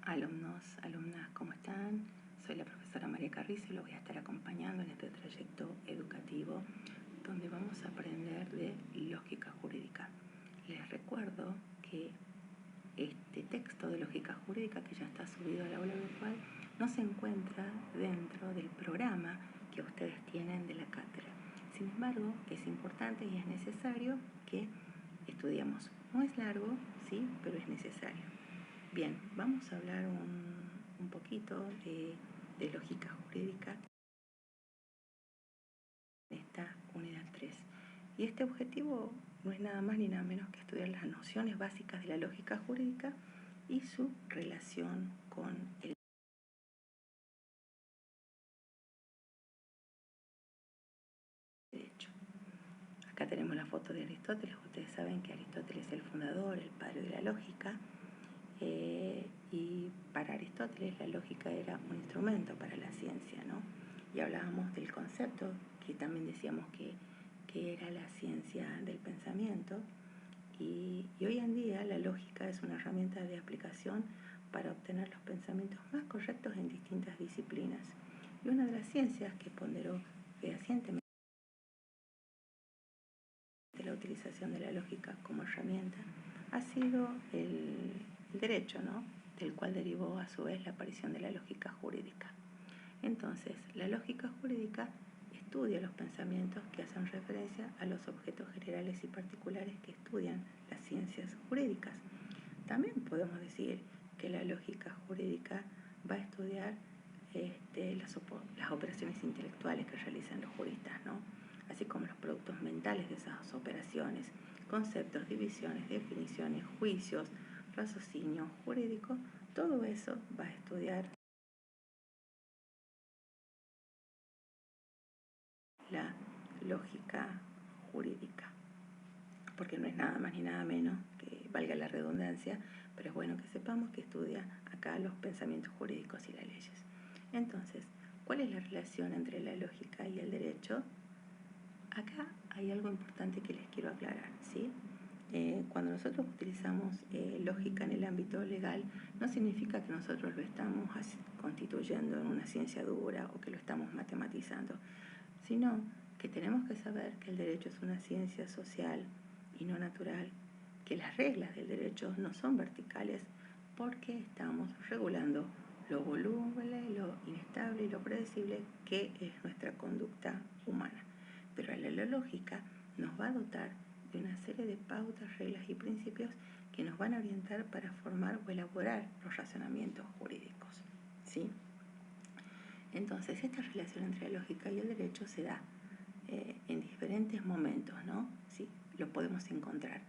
Alumnos, alumnas, ¿cómo están? Soy la profesora María Carrizo y los voy a estar acompañando en este trayecto educativo donde vamos a aprender de lógica jurídica. Les recuerdo que este texto de lógica jurídica que ya está subido al aula virtual no se encuentra dentro del programa que ustedes tienen de la cátedra. Sin embargo, es importante y es necesario que estudiemos. No es largo, sí, pero es necesario. Bien, vamos a hablar un poquito de lógica jurídica en esta unidad 3. Y este objetivo no es nada más ni nada menos que estudiar las nociones básicas de la lógica jurídica y su relación con el derecho. Acá tenemos la foto de Aristóteles. Ustedes saben que Aristóteles es el fundador, el padre de la lógica. Y para Aristóteles la lógica era un instrumento para la ciencia, ¿no? Y hablábamos del concepto, que también decíamos que era la ciencia del pensamiento, y hoy en día la lógica es una herramienta de aplicación para obtener los pensamientos más correctos en distintas disciplinas. Y una de las ciencias que ponderó fehacientemente la utilización de la lógica como herramienta ha sido el derecho, ¿no? Del cual derivó a su vez la aparición de la lógica jurídica. Entonces, la lógica jurídica estudia los pensamientos que hacen referencia a los objetos generales y particulares que estudian las ciencias jurídicas. También podemos decir que la lógica jurídica va a estudiar las operaciones intelectuales que realizan los juristas, ¿no? Así como los productos mentales de esas operaciones, conceptos, divisiones, definiciones, juicios, raciocinio jurídico. Todo eso va a estudiar la lógica jurídica, porque no es nada más ni nada menos que, valga la redundancia, pero es bueno que sepamos que estudia acá los pensamientos jurídicos y las leyes. Entonces, ¿cuál es la relación entre la lógica y el derecho? Acá hay algo importante que les quiero aclarar, ¿sí? Cuando nosotros utilizamos lógica en el ámbito legal, no significa que nosotros lo estamos constituyendo en una ciencia dura o que lo estamos matematizando, sino que tenemos que saber que el derecho es una ciencia social y no natural, que las reglas del derecho no son verticales porque estamos regulando lo voluble, lo inestable y lo predecible que es nuestra conducta humana. Pero la lógica nos va a dotar de una serie de pautas, reglas y principios que nos van a orientar para formar o elaborar los razonamientos jurídicos, ¿sí? Entonces, esta relación entre la lógica y el derecho se da en diferentes momentos, ¿no? Sí, lo podemos encontrar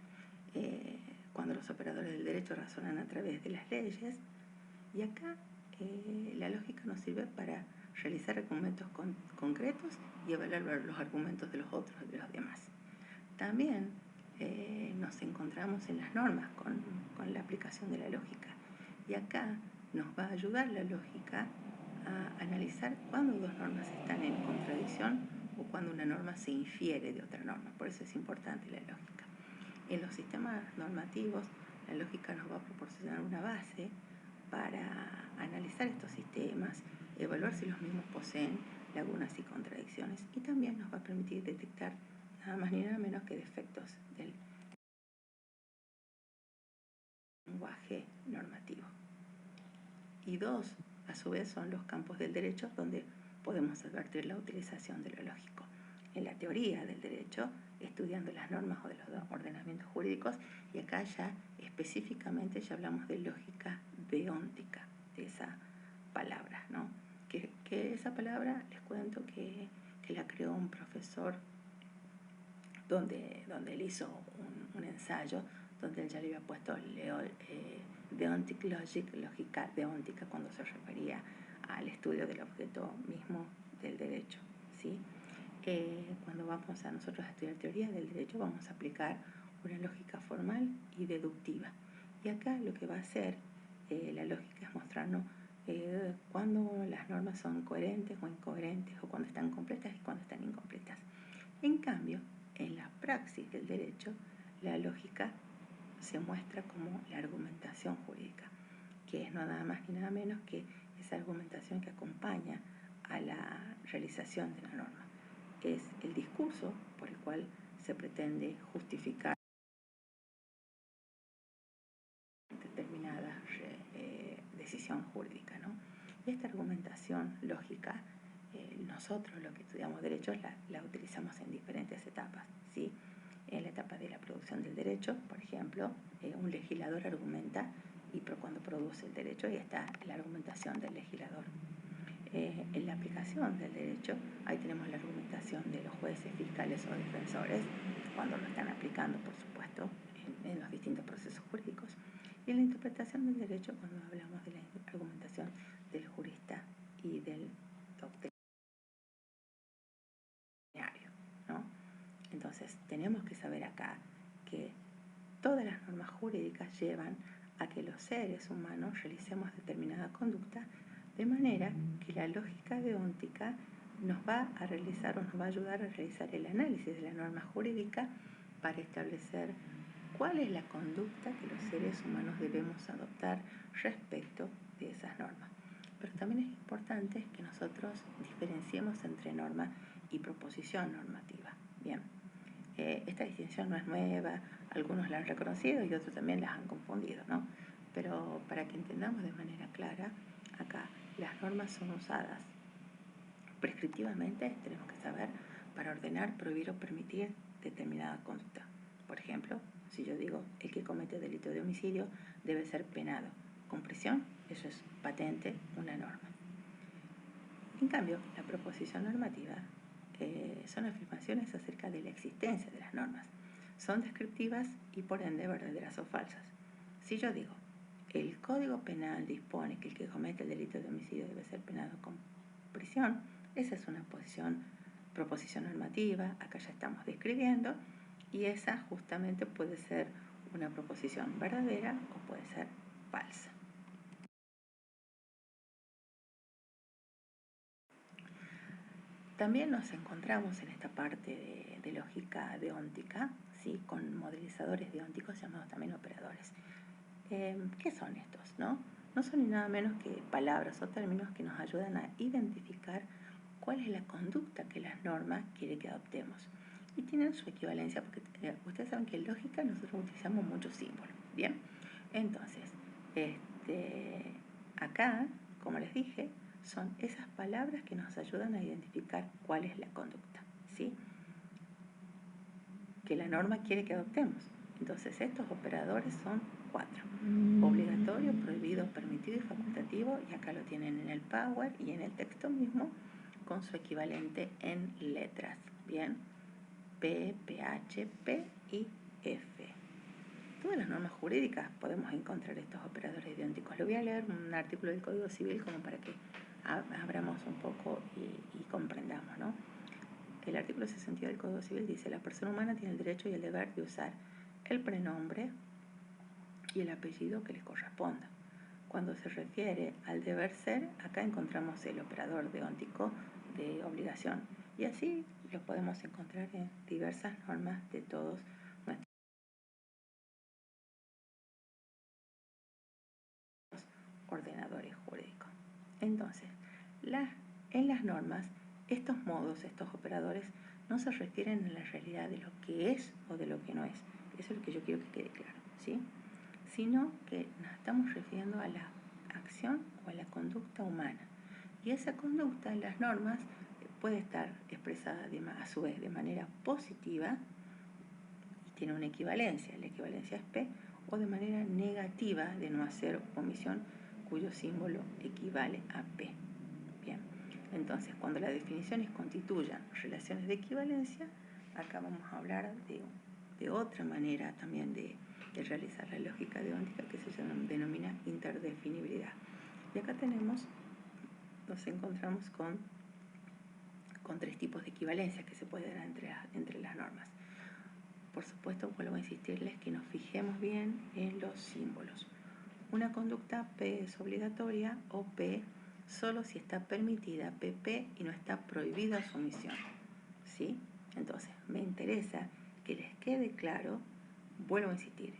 cuando los operadores del derecho razonan a través de las leyes, y acá la lógica nos sirve para realizar argumentos concretos y evaluar los argumentos de los otros, de los demás. También nos encontramos en las normas con la aplicación de la lógica, y acá nos va a ayudar la lógica a analizar cuándo dos normas están en contradicción o cuando una norma se infiere de otra norma. Por eso es importante la lógica. En los sistemas normativos, la lógica nos va a proporcionar una base para analizar estos sistemas, evaluar si los mismos poseen lagunas y contradicciones, y también nos va a permitir detectar nada más ni nada menos que defectos del lenguaje normativo. Y dos, a su vez, son los campos del derecho donde podemos advertir la utilización de lo lógico. En la teoría del derecho, estudiando las normas o de los ordenamientos jurídicos, y acá ya específicamente ya hablamos de lógica deóntica, de esa palabra, ¿no? Que esa palabra, les cuento que la creó un profesor donde él hizo un ensayo donde él ya le había puesto deontic logic, lógica deóntica, cuando se refería al estudio del objeto mismo del derecho, ¿sí? Cuando vamos a nosotros a estudiar teoría del derecho, vamos a aplicar una lógica formal y deductiva. Y acá lo que va a hacer la lógica es mostrarnos cuando las normas son coherentes o incoherentes, o cuando están completas y cuando están incompletas. En cambio, en la praxis del derecho, la lógica se muestra como la argumentación jurídica, que es no nada más ni nada menos que esa argumentación que acompaña a la realización de la norma. Es el discurso por el cual se pretende justificar determinada decisión jurídica, ¿no? Y esta argumentación lógica, nosotros los que estudiamos derechos la utilizamos en diferentes etapas, ¿sí? En la etapa de la producción del derecho, por ejemplo, un legislador argumenta y cuando produce el derecho, ahí está la argumentación del legislador. En la aplicación del derecho, ahí tenemos la argumentación de los jueces, fiscales o defensores, cuando lo están aplicando, por supuesto, en los distintos procesos jurídicos. Y en la interpretación del derecho, cuando hablamos de la argumentación del jurista y del doctrinario, ¿no? Entonces, tenemos que saber acá que todas las normas jurídicas llevan a que los seres humanos realicemos determinada conducta, de manera que la lógica deóntica nos va a realizar o nos va a ayudar a realizar el análisis de la norma jurídica para establecer cuál es la conducta que los seres humanos debemos adoptar respecto de esas normas. Pero también es importante que nosotros diferenciemos entre norma y proposición normativa. Bien, esta distinción no es nueva, algunos la han reconocido y otros también las han confundido, ¿no? Pero para que entendamos de manera clara, acá las normas son usadas prescriptivamente, tenemos que saber, para ordenar, prohibir o permitir determinada conducta. Por ejemplo, si yo digo el que comete delito de homicidio debe ser penado con prisión, eso es patente una norma. En cambio, la proposición normativa son afirmaciones acerca de la existencia de las normas. Son descriptivas y por ende verdaderas o falsas. Si yo digo, el Código Penal dispone que el que comete el delito de homicidio debe ser penado con prisión, esa es una proposición normativa, acá ya estamos describiendo, y esa justamente puede ser una proposición verdadera o puede ser falsa. También nos encontramos en esta parte de lógica deóntica, ¿sí? Con modelizadores deónticos llamados también operadores. ¿Qué son estos? No son ni nada menos que palabras o términos que nos ayudan a identificar cuál es la conducta que la norma quiere que adoptemos. Y tienen su equivalencia, porque ustedes saben que en lógica nosotros utilizamos muchos símbolos. Bien, entonces, acá, como les dije, son esas palabras que nos ayudan a identificar cuál es la conducta, ¿sí? Que la norma quiere que adoptemos. Entonces, estos operadores son 4. Obligatorio, prohibido, permitido y facultativo, y acá lo tienen en el Power y en el texto mismo con su equivalente en letras. Bien, P, PH, P y F. Todas las normas jurídicas podemos encontrar estos operadores deónticos. Le voy a leer un artículo del Código Civil como para que abramos un poco y comprendamos, ¿no? El artículo 62 del Código Civil dice: la persona humana tiene el derecho y el deber de usar el prenombre y el apellido que les corresponda. Cuando se refiere al deber ser, acá encontramos el operador deóntico de obligación, y así lo podemos encontrar en diversas normas de todos nuestros ordenadores jurídicos. Entonces, en las normas, estos modos, estos operadores, no se refieren a la realidad de lo que es o de lo que no es. Eso es lo que yo quiero que quede claro, ¿sí? Sino que nos estamos refiriendo a la acción o a la conducta humana. Y esa conducta en las normas puede estar expresada a su vez de manera positiva, y tiene una equivalencia, la equivalencia es P, o de manera negativa, de no hacer omisión, cuyo símbolo equivale a P. Bien, entonces cuando las definiciones constituyan relaciones de equivalencia, acá vamos a hablar de otra manera también de realizar la lógica deóntica, que se denomina interdefinibilidad. Y acá nos encontramos con 3 tipos de equivalencias que se pueden dar entre las normas. Por supuesto, vuelvo a insistirles que nos fijemos bien en los símbolos. Una conducta P es obligatoria, o P solo si está permitida, PP, y no está prohibida su omisión, ¿sí? Entonces, me interesa que les quede claro, vuelvo a insistir,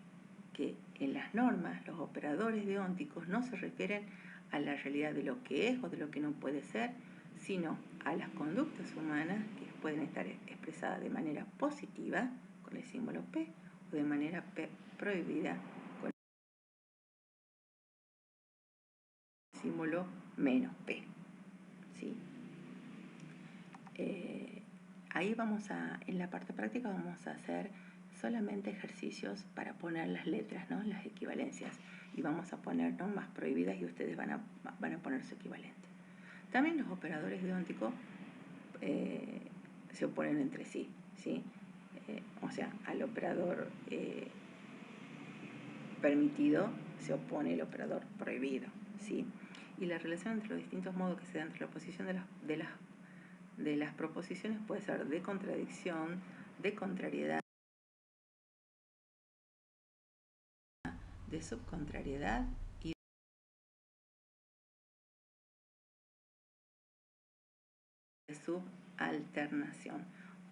que en las normas, los operadores deónticos no se refieren a la realidad de lo que es o de lo que no puede ser, sino a las conductas humanas que pueden estar expresadas de manera positiva con el símbolo P o de manera prohibida con el símbolo menos P. ¿Sí? Ahí en la parte práctica vamos a hacer solamente ejercicios para poner las letras, ¿no? Las equivalencias, y vamos a poner normas prohibidas y ustedes van a poner su equivalente. También los operadores deónticos se oponen entre sí, ¿sí? O sea, al operador permitido se opone el operador prohibido, ¿sí? Y la relación entre los distintos modos que se dan entre la oposición de las proposiciones puede ser de contradicción, de contrariedad, de subcontrariedad y de subalternación,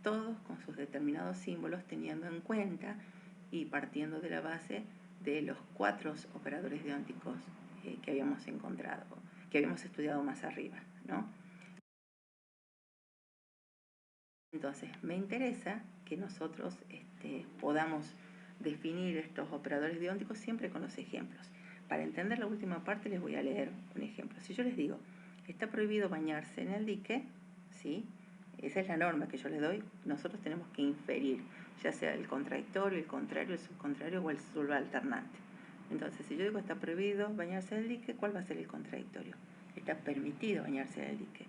todos con sus determinados símbolos, teniendo en cuenta y partiendo de la base de los 4 operadores deónticos que habíamos encontrado, que habíamos estudiado más arriba, ¿no? Entonces, me interesa que nosotros podamos definir estos operadores deónticos siempre con los ejemplos. Para entender la última parte les voy a leer un ejemplo. Si yo les digo, está prohibido bañarse en el dique, ¿sí? Esa es la norma que yo les doy. Nosotros tenemos que inferir, ya sea el contradictorio, el contrario, el subcontrario o el subalternante. Entonces, si yo digo está prohibido bañarse en el dique, ¿cuál va a ser el contradictorio? Está permitido bañarse en el dique.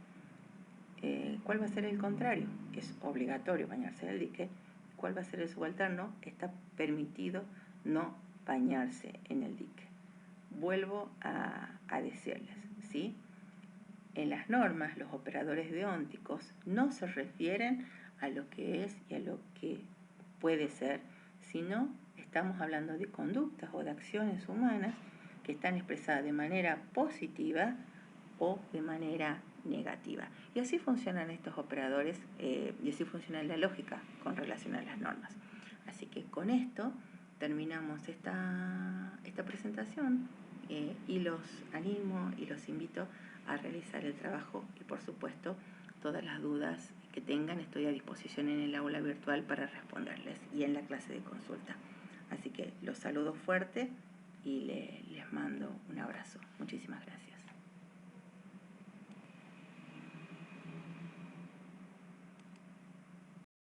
¿Cuál va a ser el contrario? Es obligatorio bañarse en el dique. ¿Cuál va a ser el subalterno? Está permitido no bañarse en el dique. Vuelvo a decirles, ¿sí? En las normas, los operadores deónticos no se refieren a lo que es y a lo que puede ser, sino estamos hablando de conductas o de acciones humanas que están expresadas de manera positiva o de manera negativa. Y así funcionan estos operadores y así funciona la lógica con relación a las normas. Así que con esto terminamos esta presentación y los animo y los invito a realizar el trabajo y por supuesto todas las dudas que tengan estoy a disposición en el aula virtual para responderles y en la clase de consulta. Así que los saludo fuerte y les mando un abrazo. Muchísimas gracias.